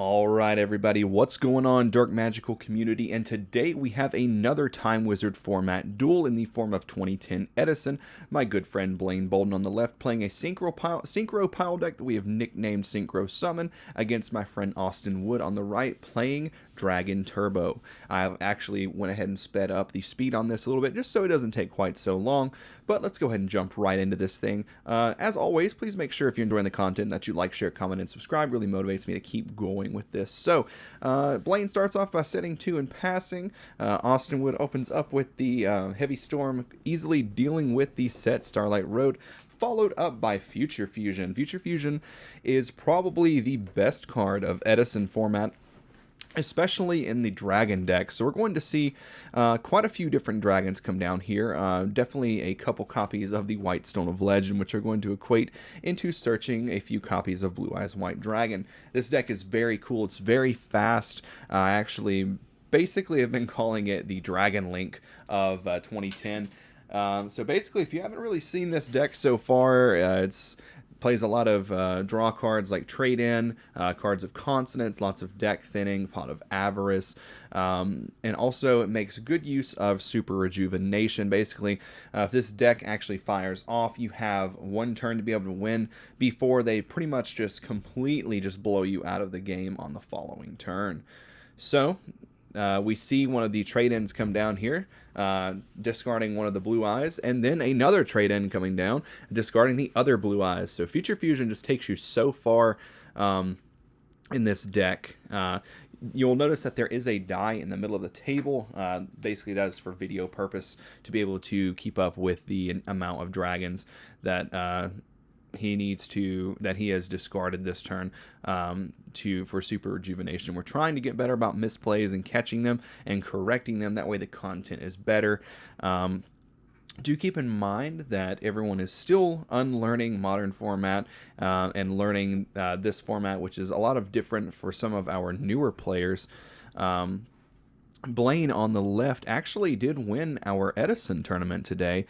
Alright everybody, what's going on, Dark Magical community? And today we have another Time Wizard format duel in the form of 2010 Edison. My good friend Blaine Bolden on the left playing a Synchro pile deck that we have nicknamed Synchro Summon against my friend Austin Wood on the right playing Dragon Turbo. I actually went ahead and sped up the speed on this a little bit just so it doesn't take quite so long, but let's go ahead and jump right into this thing. As always, please make sure if you're enjoying the content that you like, share, comment, and subscribe. Really motivates me to keep going with this. So Blaine starts off by setting 2 and passing. Austin Wood opens up with the Heavy Storm, easily dealing with the set Starlight Road, followed up by Future Fusion. Future Fusion is probably the best card of Edison format, especially in the dragon deck. So we're going to see quite a few different dragons come down here. Definitely a couple copies of the White Stone of Legend, which are going to equate into searching a few copies of Blue Eyes White Dragon. This deck is very cool. It's very fast. I actually basically have been calling it the Dragon Link of 2010. So basically, if you haven't really seen this deck so far, it's plays a lot of draw cards like Trade-In, cards of Consonance, lots of deck thinning, Pot of Avarice, and also it makes good use of Super Rejuvenation. Basically, if this deck actually fires off, you have one turn to be able to win before they pretty much just completely just blow you out of the game on the following turn. So we see one of the trade-ins come down here, discarding one of the Blue Eyes, and then another trade-in coming down, discarding the other Blue Eyes. So Future Fusion just takes you so far in this deck. You'll notice that there is a die in the middle of the table. Basically, that is for video purpose, to be able to keep up with the amount of dragons that he has discarded this turn for Super Rejuvenation. We're trying to get better about misplays and catching them and correcting them. That way the content is better. Do keep in mind that everyone is still unlearning modern format and learning this format, which is a lot of different for some of our newer players. Blaine on the left actually did win our Edison tournament today.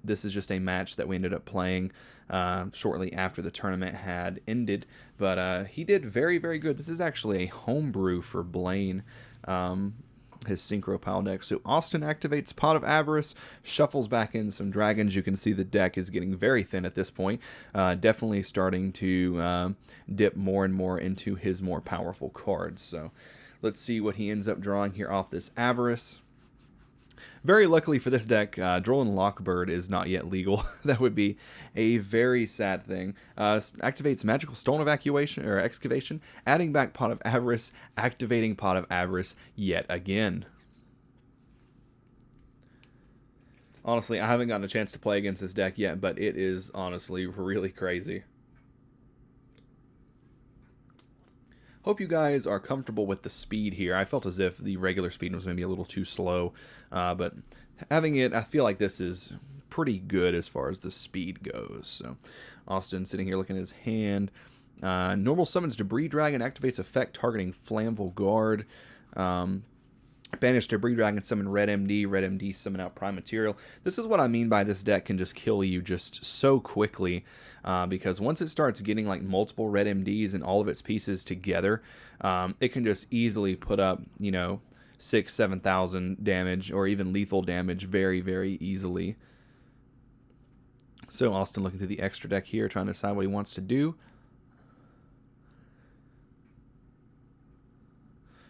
This is just a match that we ended up playing shortly after the tournament had ended, but he did very, very good. This is actually a homebrew for Blaine, his Synchro pile deck. So Austin activates Pot of Avarice, shuffles back in some dragons. You can see the deck is getting very thin at this point, definitely starting to dip more and more into his more powerful cards. So let's see what he ends up drawing here off this Avarice. Very luckily for this deck, Droll and Lockbird is not yet legal. That would be a very sad thing. Activates Magical Stone Evacuation or Excavation, adding back Pot of Avarice, activating Pot of Avarice yet again. Honestly, I haven't gotten a chance to play against this deck yet, but it is honestly really crazy. Hope you guys are comfortable with the speed here. I felt as if the regular speed was maybe a little too slow, but having it, I feel like this is pretty good as far as the speed goes. So Austin sitting here looking at his hand. Normal summons Debris Dragon, activates effect targeting Flammable Guard. Banish Debris Dragon, summon Red MD, summon out Prime Material. This is what I mean by this deck can just kill you just so quickly, because once it starts getting like multiple Red MDs and all of its pieces together, it can just easily put up, 6,000-7,000 damage or even lethal damage very, very easily. So Austin looking through the extra deck here, trying to decide what he wants to do.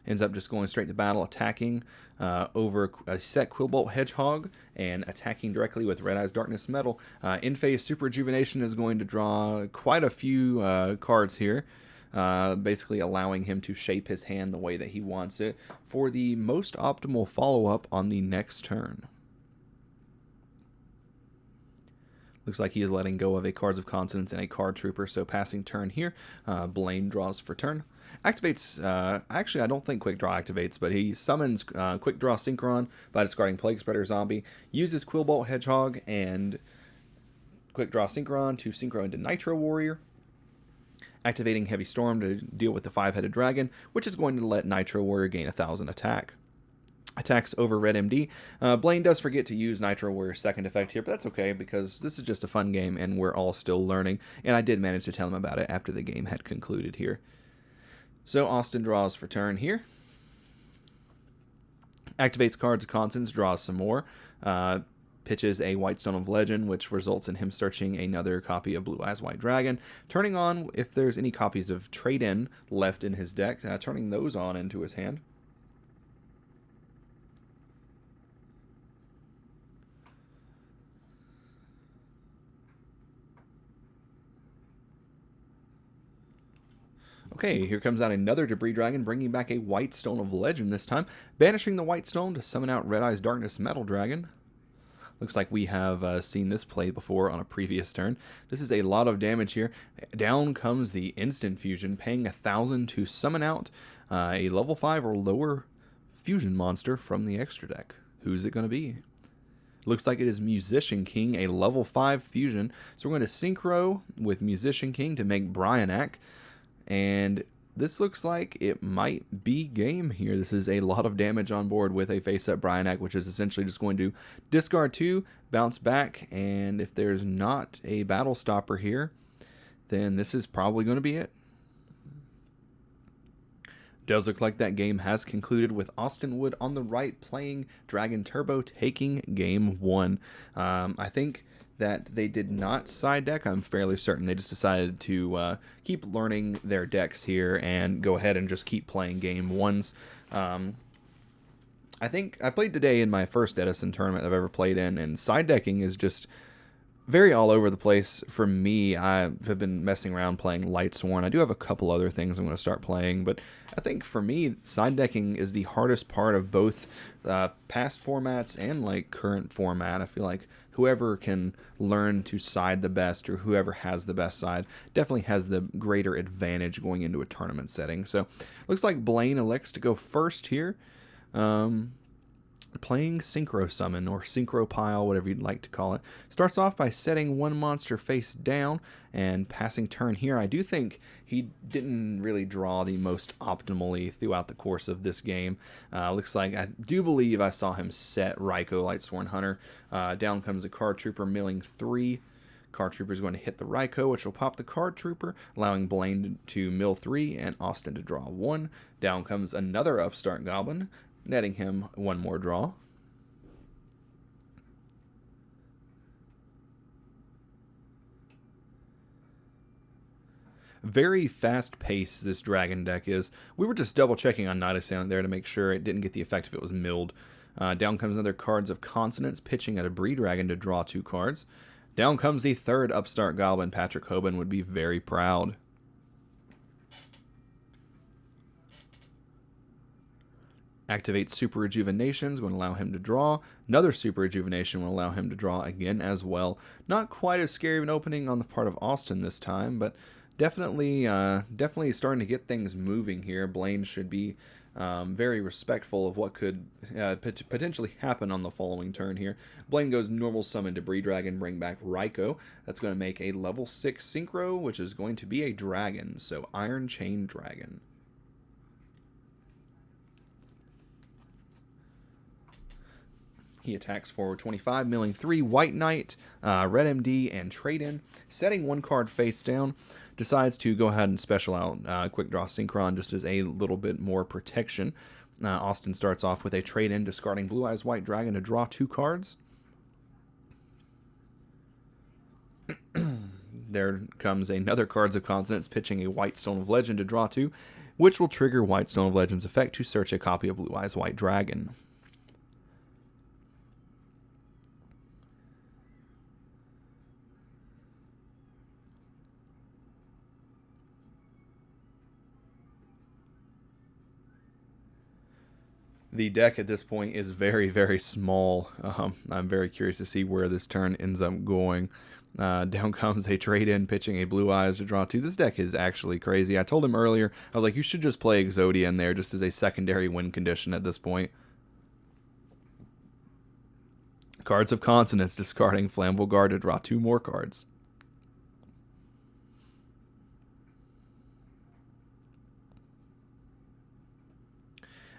Ends up just going straight to battle, attacking over a set Qliphort Hedgehog and attacking directly with Red Eyes Darkness Metal. In phase Super Rejuvenation is going to draw quite a few cards here, basically allowing him to shape his hand the way that he wants it for the most optimal follow-up on the next turn. Looks like he is letting go of a Cards of Consonance and a Card Trooper, so passing turn here. Blaine draws for turn. Activates, actually I don't think Quick Draw activates, but he summons Quick Draw Synchron by discarding Plague Spreader Zombie, uses Qliphort Hedgehog and Quick Draw Synchron to synchro into Nitro Warrior, activating Heavy Storm to deal with the 5-headed dragon, which is going to let Nitro Warrior gain 1,000 attack. Attacks over Red MD. Blaine does forget to use Nitro Warrior's second effect here, but that's okay because this is just a fun game and we're all still learning, and I did manage to tell him about it after the game had concluded here. So Austin draws for turn here. Activates cards of consonants, draws some more. Pitches a White Stone of Legend, which results in him searching another copy of Blue Eyes White Dragon. Turning on, if there's any copies of Trade-In left in his deck, turning those on into his hand. Okay, here comes out another Debris Dragon, bringing back a White Stone of Legend this time. Banishing the White Stone to summon out Red Eyes Darkness Metal Dragon. Looks like we have seen this play before on a previous turn. This is a lot of damage here. Down comes the Instant Fusion, paying 1,000 to summon out a level 5 or lower fusion monster from the extra deck. Who's it going to be? Looks like it is Musician King, a level 5 fusion. So we're going to Synchro with Musician King to make Bryanak. And this looks like it might be game here. This is a lot of damage on board with a face-up Bryanak, which is essentially just going to discard 2, bounce back, and if there's not a battle stopper here, then this is probably going to be it. Does look like that game has concluded with Austin Wood on the right playing Dragon Turbo, taking game 1. I think that they did not side deck. I'm fairly certain they just decided to keep learning their decks here and go ahead and just keep playing game 1s. I think I played today in my first Edison tournament I've ever played in, and side decking is just very all over the place for me. I have been messing around playing Lightsworn. I do have a couple other things I'm going to start playing, but I think for me, side decking is the hardest part of both past formats and like current format. I feel like whoever can learn to side the best, or whoever has the best side, definitely has the greater advantage going into a tournament setting. So looks like Blaine elects to go first here. Playing Synchro Summon, or Synchro Pile, whatever you'd like to call it. Starts off by setting one monster face down and passing turn here. I do think he didn't really draw the most optimally throughout the course of this game. Looks like, I do believe I saw him set Raikou Lightsworn Hunter. Down comes a Card Trooper, milling 3. Card Trooper is going to hit the Raikou, which will pop the Card Trooper, allowing Blaine to mill 3 and Austin to draw 1. Down comes another Upstart Goblin, netting him one more draw. Very fast pace this dragon deck is. We were just double checking on Night Assailant there to make sure it didn't get the effect if it was milled. Down comes another Cards of Consonance, pitching a Debris Dragon to draw 2 cards. Down comes the third Upstart Goblin. Patrick Hoban would be very proud. Activates Super Rejuvenations, going to allow him to draw. Another Super Rejuvenation will allow him to draw again as well. Not quite as scary of an opening on the part of Austin this time, but definitely starting to get things moving here. Blaine should be very respectful of what could potentially happen on the following turn here. Blaine goes normal summon Debris Dragon, bring back Raikou. That's going to make a level 6 Synchro, which is going to be a dragon, so Iron Chain Dragon. He attacks for 25, milling 3 White Knight, Red MD, and Trade-In. Setting one card face down, decides to go ahead and special out Quick Draw Synchron just as a little bit more protection. Austin starts off with a Trade-In, discarding Blue Eyes White Dragon to draw 2 cards. There comes another Cards of Consonance, pitching a White Stone of Legend to draw 2, which will trigger White Stone of Legend's effect to search a copy of Blue Eyes White Dragon. The deck at this point is very, very small. I'm very curious to see where this turn ends up going. Down comes a Trade-In, pitching a Blue Eyes to draw 2. This deck is actually crazy. I told him earlier, I was like, you should just play Exodia in there just as a secondary win condition at this point. Cards of Consonance, discarding Flammable Guard to draw 2 more cards.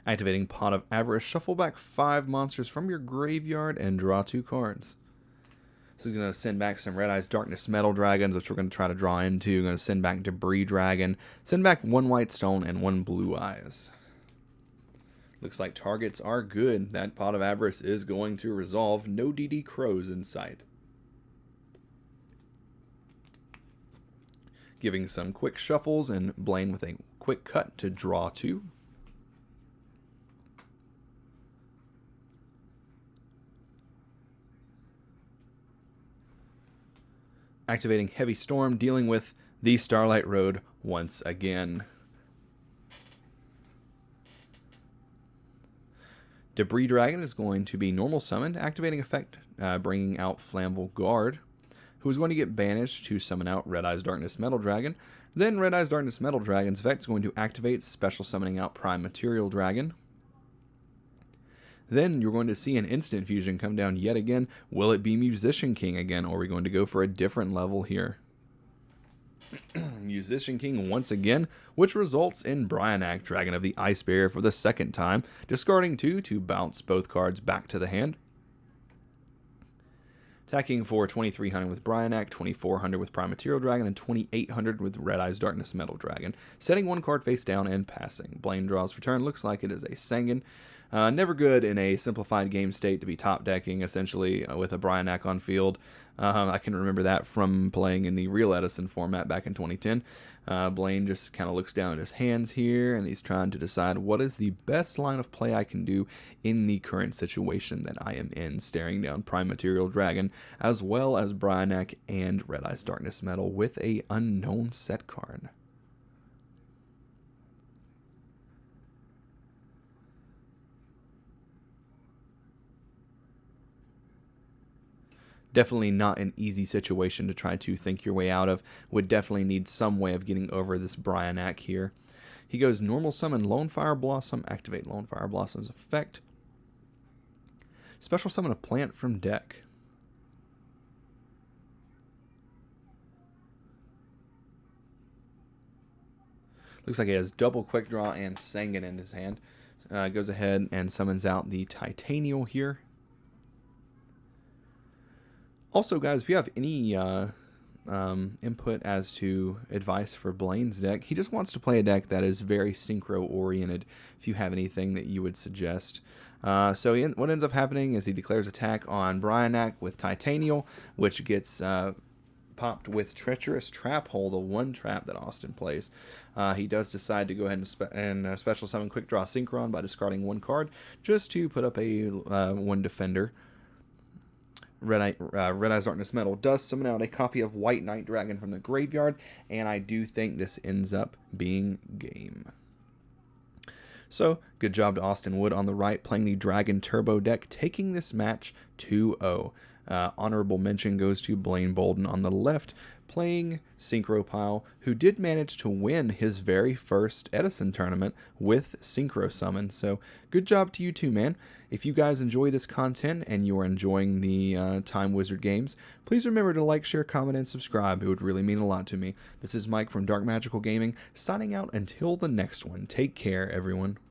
Activating Pot of Avarice, shuffle back 5 monsters from your graveyard and draw 2 cards. So he's going to send back some Red Eyes Darkness Metal Dragons, which we're going to try to draw into. Going to send back Debris Dragon. Send back 1 White Stone and 1 Blue Eyes. Looks like targets are good. That Pot of Avarice is going to resolve. No DD Crows in sight. Giving some quick shuffles and Blaine with a quick cut to draw 2. Activating Heavy Storm, dealing with the Starlight Road once again. Debris Dragon is going to be normal summoned, activating effect, bringing out Flammable Guard, who is going to get banished to summon out Red Eyes Darkness Metal Dragon. Then Red Eyes Darkness Metal Dragon's effect is going to activate, special summoning out Prime Material Dragon. Then you're going to see an instant fusion come down yet again. Will it be Musician King again, or are we going to go for a different level here? Musician King once again, which results in Bryanak, Dragon of the Ice Barrier, for the second time, discarding 2 to bounce both cards back to the hand. Attacking for 2300 with Bryanak, 2400 with Prime Material Dragon, and 2800 with Red Eyes Darkness Metal Dragon. Setting 1 card face down and passing. Blaine draws return. Looks like it is a Sangan. Never good in a simplified game state to be top decking, essentially, with a Bryanak on field. I can remember that from playing in the real Edison format back in 2010. Blaine just kind of looks down at his hands here, and he's trying to decide what is the best line of play I can do in the current situation that I am in, staring down Prime Material Dragon, as well as Bryanak and Red Eyes Darkness Metal with a unknown set card. Definitely not an easy situation to try to think your way out of. Would definitely need some way of getting over this Bryanak here. He goes normal summon Lone Fire Blossom, activate Lone Fire Blossom's effect. Special summon a plant from deck. Looks like he has double Quick Draw and Sangan in his hand. Goes ahead and summons out the Titanial here. Also, guys, if you have any input as to advice for Blaine's deck, he just wants to play a deck that is very synchro-oriented, if you have anything that you would suggest. So what ends up happening is he declares attack on Bryanak with Titanial, which gets popped with Treacherous Trap Hole, the one trap that Austin plays. He does decide to go ahead and special summon Quick Draw Synchron by discarding 1 card, just to put up a 1 defender. Red Eyes Darkness Metal does summon out a copy of White Knight Dragon from the graveyard, and I do think this ends up being game. So, good job to Austin Wood on the right, playing the Dragon Turbo deck, taking this match 2-0. Honorable mention goes to Blaine Bolden on the left, playing Synchro Pile, who did manage to win his very first Edison tournament with Synchro Summon. So, good job to you two, man. If you guys enjoy this content and you are enjoying the Time Wizard games, please remember to like, share, comment, and subscribe. It would really mean a lot to me. This is Mike from Dark Magical Gaming, signing out until the next one. Take care, everyone.